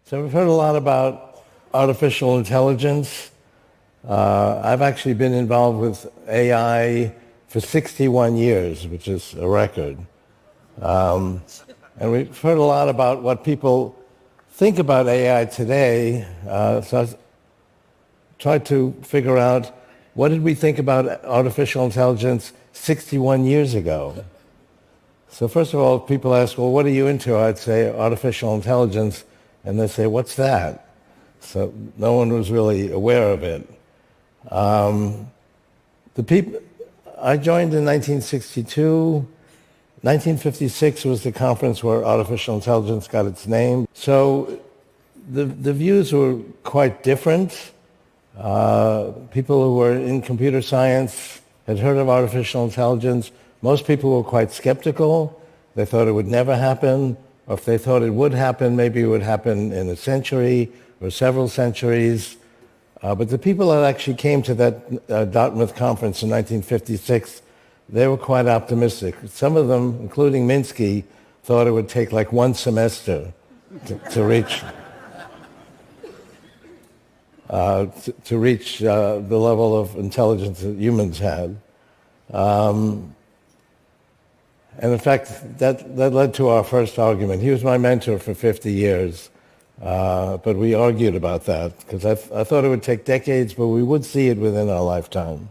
So we've heard a lot about artificial intelligence. I've actually been involved with AI for 61 years, which is a record. And we've heard a lot about what people think about AI today. So I tried to figure out, what did we think about artificial intelligence 61 years ago? So first of all, if people ask, well, what are you into? I'd say artificial intelligence. And they say, what's that? So no one was really aware of it. I joined in 1962. 1956 was the conference where artificial intelligence got its name. So the views were quite different. People who were in computer science had heard of artificial intelligence. Most people were quite skeptical. They thought it would never happen. Or if they thought it would happen, maybe it would happen in a century or several centuries. But the people that actually came to that Dartmouth conference in 1956, they were quite optimistic. Some of them, including Minsky, thought it would take like one semester to reach the level of intelligence that humans had. And in fact, that led to our first argument. He was my mentor for 50 years, but we argued about that because I thought it would take decades, but we would see it within our lifetime.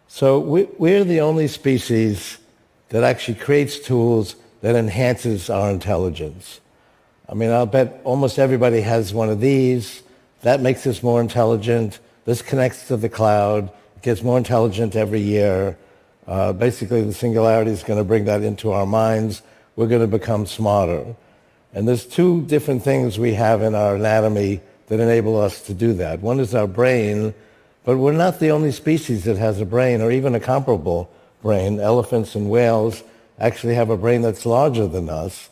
So we're the only species that actually creates tools that enhances our intelligence. I mean, I'll bet almost everybody has one of these. That makes us more intelligent. This connects to the cloud. It gets more intelligent every year. Basically, the singularity is going to bring that into our minds. We're going to become smarter. And there's two different things we have in our anatomy that enable us to do that. One is our brain, but we're not the only species that has a brain or even a comparable brain. Elephants and whales actually have a brain that's larger than us.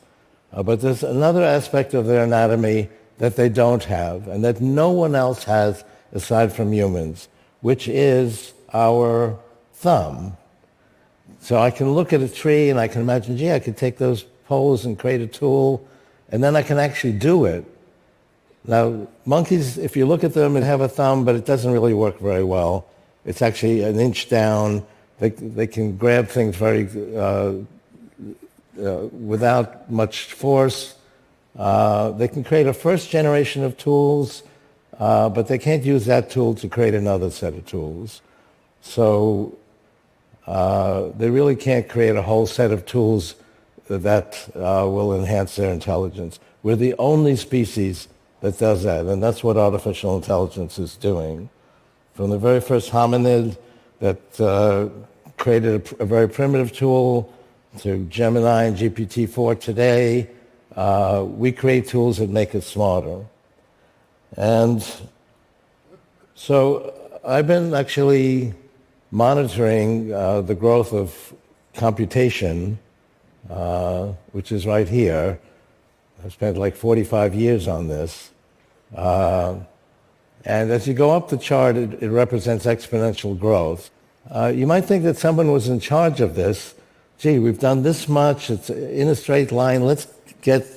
But there's another aspect of their anatomy that they don't have and that no one else has aside from humans, which is our thumb. So I can look at a tree and I can imagine, gee, I could take those poles and create a tool, and then I can actually do it. Now, monkeys, if you look at them, they have a thumb, but it doesn't really work very well. It's actually an inch down. They can grab things very without much force. They can create a first generation of tools, but they can't use that tool to create another set of tools. So they really can't create a whole set of tools that will enhance their intelligence. We're the only species that does that, and that's what artificial intelligence is doing. From the very first hominid that created a very primitive tool to Gemini and GPT-4 today, we create tools that make us smarter. And so I've been actually monitoring the growth of computation, which is right here. I've spent like 45 years on this. And as you go up the chart, it represents exponential growth. You might think that someone was in charge of this. Gee, we've done this much. It's in a straight line. Let's get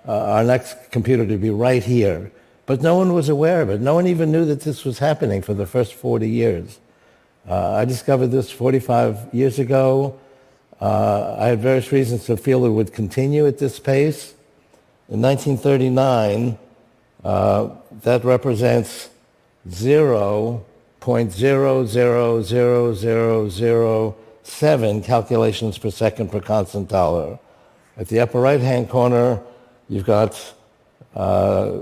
our next computer to be right here. But no one was aware of it. No one even knew that this was happening for the first 40 years. I discovered this 45 years ago. I had various reasons to feel it would continue at this pace. In 1939, that represents 0.000007 calculations per second per constant dollar. At the upper right-hand corner, you've got a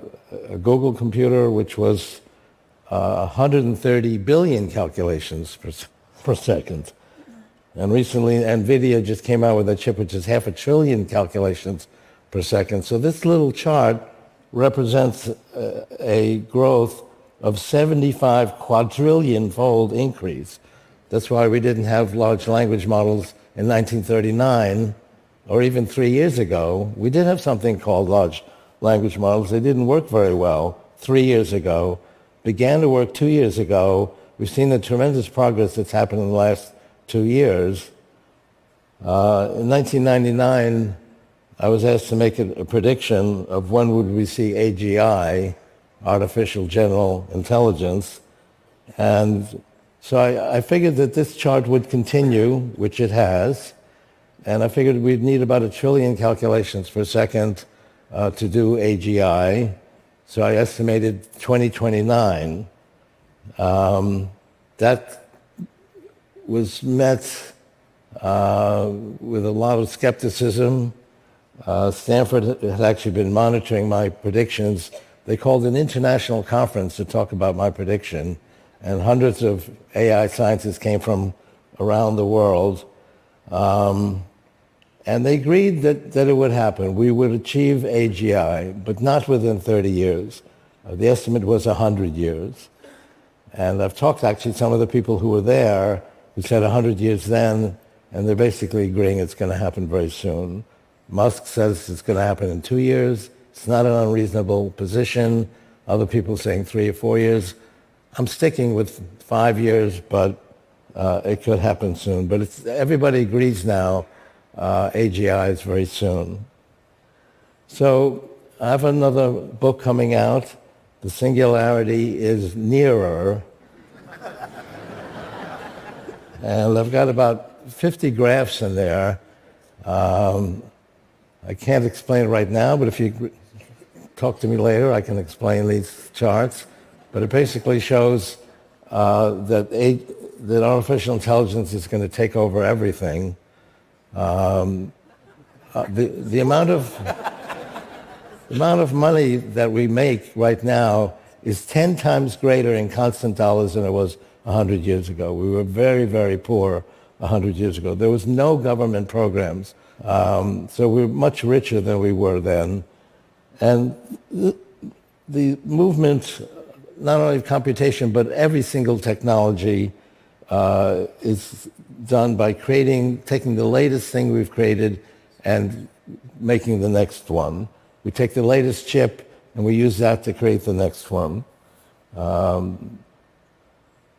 Google computer, which was 130 billion calculations per second. And recently, NVIDIA just came out with a chip which is 500 billion calculations per second. So this little chart represents a growth of 75 quadrillion-fold increase. That's why we didn't have large language models in 1939 or even 3 years ago. We did have something called large language models. They didn't work very well 3 years ago. Began to work 2 years ago. We've seen the tremendous progress that's happened in the last 2 years. In 1999, I was asked to make a prediction of when would we see AGI, artificial general intelligence, and so I figured that this chart would continue, which it has, and I figured we'd need about 1 trillion calculations per second to do AGI, so I estimated 2029. That was met with a lot of skepticism. Stanford had actually been monitoring my predictions. They called an international conference to talk about my prediction, and hundreds of AI scientists came from around the world. And they agreed that it would happen. We would achieve AGI, but not within 30 years. The estimate was 100 years. And I've talked actually to some of the people who were there who said 100 years then, and they're basically agreeing it's going to happen very soon. Musk says it's going to happen in 2 years. It's not an unreasonable position. Other people saying 3 or 4 years. I'm sticking with 5 years, but it could happen soon. But everybody agrees now AGI is very soon. So I have another book coming out. The singularity is nearer. And I've got about 50 graphs in there. I can't explain it right now, but if you talk to me later, I can explain these charts. But it basically shows that artificial intelligence is going to take over everything. The amount of money that we make right now is 10 times greater in constant dollars than it was 100 years ago. We were very, very poor 100 years ago. There was no government programs. So we're much richer than we were then. And the movement, not only of computation, but every single technology is done by taking the latest thing we've created and making the next one. We take the latest chip and we use that to create the next one.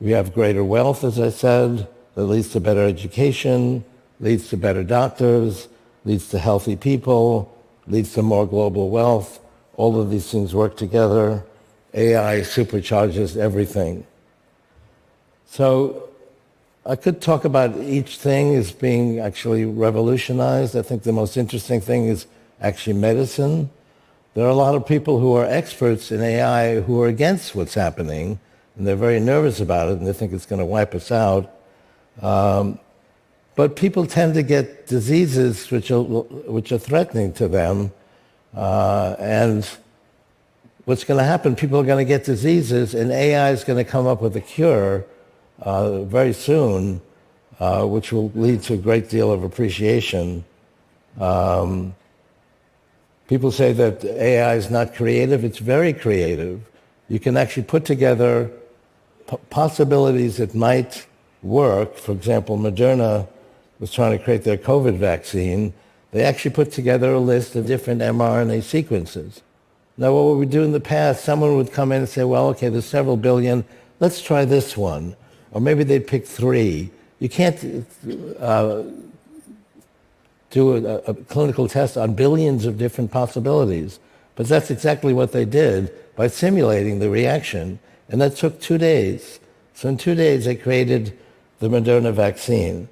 We have greater wealth, as I said, that leads to better education, leads to better doctors, leads to healthy people, leads to more global wealth. All of these things work together. AI supercharges everything. So I could talk about each thing as being actually revolutionized. I think the most interesting thing is actually medicine. There are a lot of people who are experts in AI who are against what's happening, and they're very nervous about it, and they think it's going to wipe us out. But people tend to get diseases which are threatening to them, and what's going to happen, people are going to get diseases, and AI is going to come up with a cure very soon, which will lead to a great deal of appreciation. People say that AI is not creative. It's very creative. You can actually put together possibilities that might work. For example, Moderna was trying to create their COVID vaccine. They actually put together a list of different mRNA sequences. Now, what we do in the past, someone would come in and say, well, okay, there's several billion. Let's try this one. Or maybe they'd pick 3. You can't do a clinical test on billions of different possibilities. But that's exactly what they did by simulating the reaction. And that took 2 days. So in 2 days, they created the Moderna vaccine.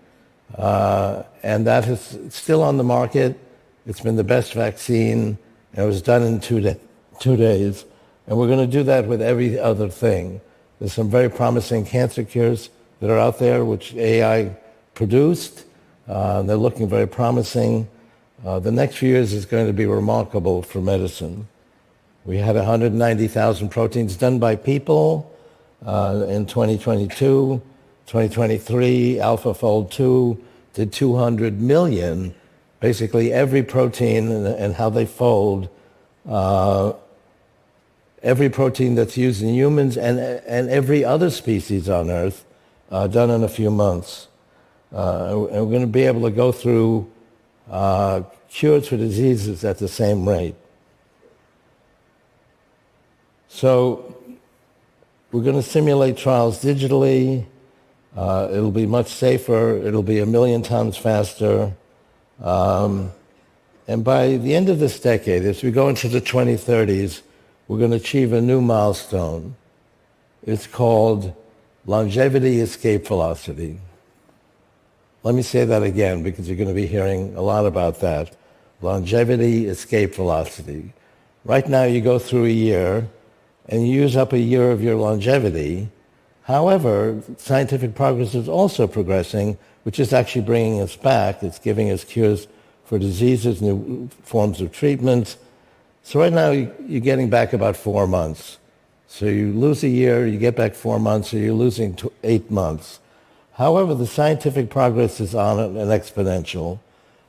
And that is still on the market. It's been the best vaccine. And it was done in 2 days. And we're going to do that with every other thing. There's some very promising cancer cures that are out there, which AI produced. They're looking very promising. The next few years is going to be remarkable for medicine. We had 190,000 proteins done by people in 2022. 2023, AlphaFold 2 did 200 million. Basically, every protein and how they fold, every protein that's used in humans and every other species on Earth, done in a few months. And we're going to be able to go through cures for diseases at the same rate. So we're going to simulate trials digitally. It'll be much safer. It'll be 1 million times faster. And by the end of this decade, as we go into the 2030s, we're going to achieve a new milestone. It's called longevity escape velocity. Let me say that again because you're going to be hearing a lot about that. Longevity escape velocity. Right now you go through a year and you use up a year of your longevity. However, scientific progress is also progressing, which is actually bringing us back. It's giving us cures for diseases, new forms of treatment. So right now you're getting back about 4 months. So you lose a year, you get back 4 months, so you're losing 8 months. However, the scientific progress is on an exponential.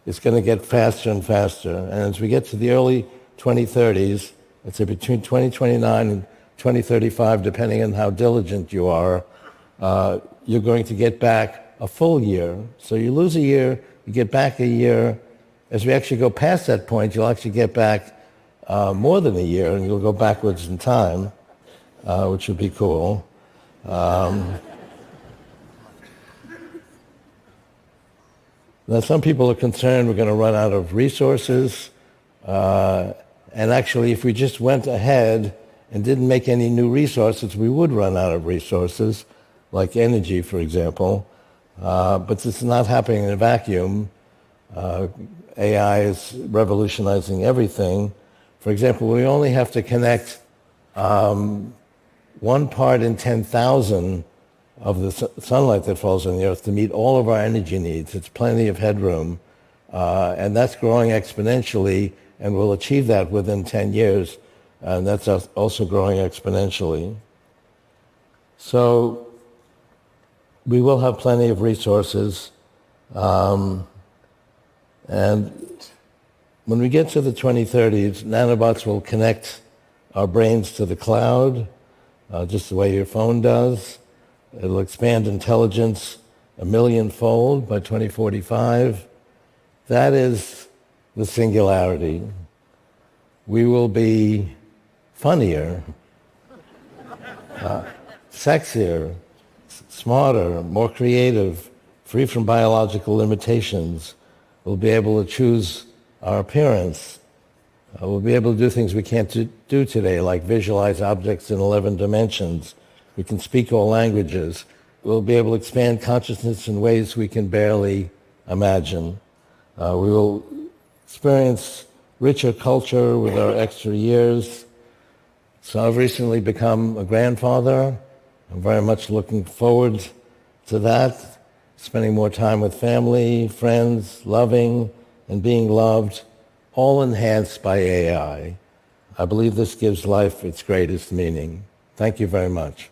It's going to get faster and faster. And as we get to the early 2030s, let's say between 2029 and 2035, depending on how diligent you are, you're going to get back a full year. So you lose a year, you get back a year. As we actually go past that point, you'll actually get back more than a year, and you'll go backwards in time, which would be cool. Now, some people are concerned we're going to run out of resources. And actually, if we just went ahead and didn't make any new resources, we would run out of resources, like energy, for example. But it's not happening in a vacuum. AI is revolutionizing everything. For example, we only have to connect 1 part in 10,000 of the sunlight that falls on the Earth to meet all of our energy needs. It's plenty of headroom. And that's growing exponentially, and we'll achieve that within 10 years. And that's also growing exponentially. So we will have plenty of resources. And when we get to the 2030s, nanobots will connect our brains to the cloud, just the way your phone does. It'll expand intelligence 1 million-fold by 2045. That is the singularity. We will be funnier, sexier, smarter, more creative, free from biological limitations. We'll be able to choose our appearance. We'll be able to do things we can't do today, like visualize objects in 11 dimensions. We can speak all languages. We'll be able to expand consciousness in ways we can barely imagine. We will experience richer culture with our extra years. So I've recently become a grandfather. I'm very much looking forward to that, spending more time with family, friends, loving and being loved, all enhanced by AI. I believe this gives life its greatest meaning. Thank you very much.